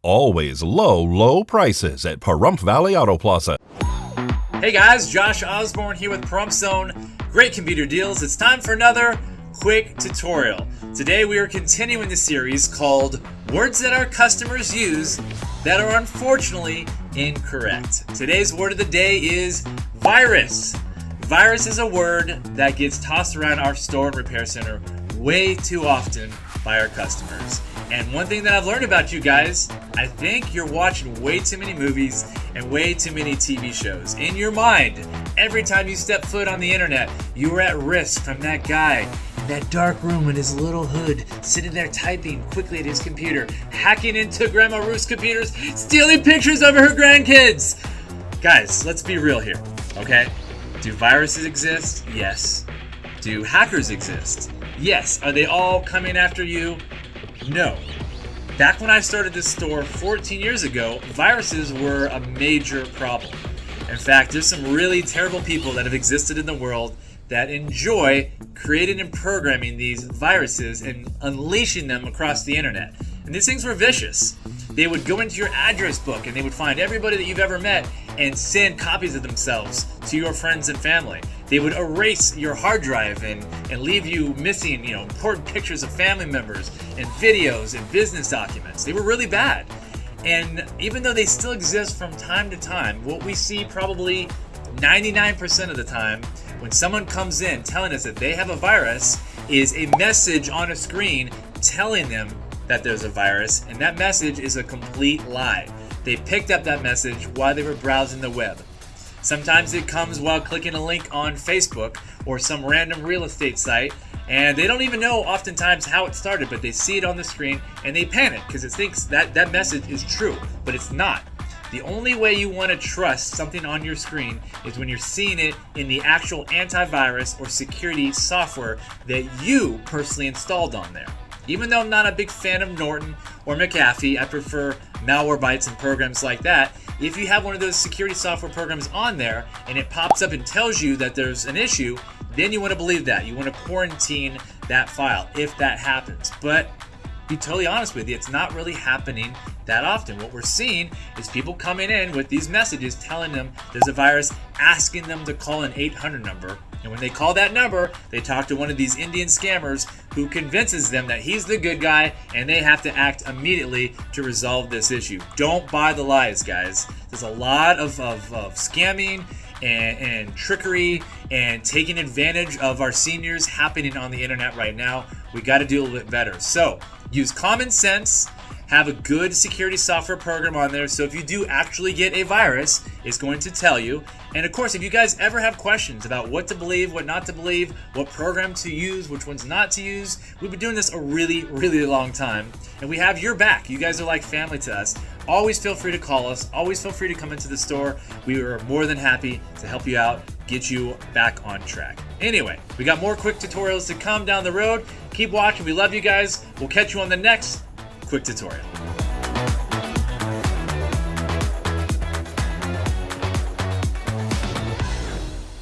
Always low prices at Pahrump Valley Auto Plaza. Hey guys, Josh Osborne here with Pahrump Zone. Great computer deals. It's time for another quick tutorial. Today we are continuing the series called Words That Our Customers Use That Are Unfortunately Incorrect. Today's word of the day is virus. Virus is a word that gets tossed around our store and repair center way too often by our customers. And one thing that I've learned about you guys, I think you're watching way too many movies and way too many TV shows. In your mind, every time you step foot on the internet, you are at risk from that guy in that dark room in his little hood, sitting there typing quickly at his computer, hacking into Grandma Ruth's computers, stealing pictures of her grandkids. Guys, let's be real here, okay? Do viruses exist? Yes. Do hackers exist? Yes. Are they all coming after you? No. Back when I started this store 14 years ago, viruses were a major problem. In fact, there's some really terrible people that have existed in the world that enjoy creating and programming these viruses and unleashing them across the internet. And these things were vicious. They would go into your address book and they would find everybody that you've ever met and send copies of themselves to your friends and family. They would erase your hard drive and leave you missing, important pictures of family members and videos and business documents. They were really bad. And even though they still exist from time to time, what we see probably 99% of the time when someone comes in telling us that they have a virus is a message on a screen telling them that there's a virus, and that message is a complete lie. They picked up that message while they were browsing the web. Sometimes it comes while clicking a link on Facebook or some random real estate site, and they don't even know oftentimes how it started, but they see it on the screen and they panic because it thinks that that message is true, but it's not. The only way you want to trust something on your screen is when you're seeing it in the actual antivirus or security software that you personally installed on there. Even though I'm not a big fan of Norton or McAfee, I prefer Malwarebytes and programs like that. If you have one of those security software programs on there and it pops up and tells you that there's an issue, then you want to believe that. You want to quarantine that file if that happens. But be totally honest with you, it's not really happening that often. What we're seeing is people coming in with these messages telling them there's a virus, asking them to call an 800 number. And when they call that number, they talk to one of these Indian scammers who convinces them that he's the good guy and they have to act immediately to resolve this issue. Don't buy the lies, guys. There's a lot of scamming and trickery and taking advantage of our seniors happening on the internet right now. We got to do a little bit better. So use common sense. Have a good security software program on there, so if you do actually get a virus, it's going to tell you. And of course, if you guys ever have questions about what to believe, what not to believe, what program to use, which ones not to use, we've been doing this a really long time, and we have your back. You guys are like family to us. Always feel free to call us. Always feel free to come into the store. We are more than happy to help you out, get you back on track. Anyway, we got more quick tutorials to come down the road. Keep watching. We love you guys. We'll catch you on the next quick tutorial.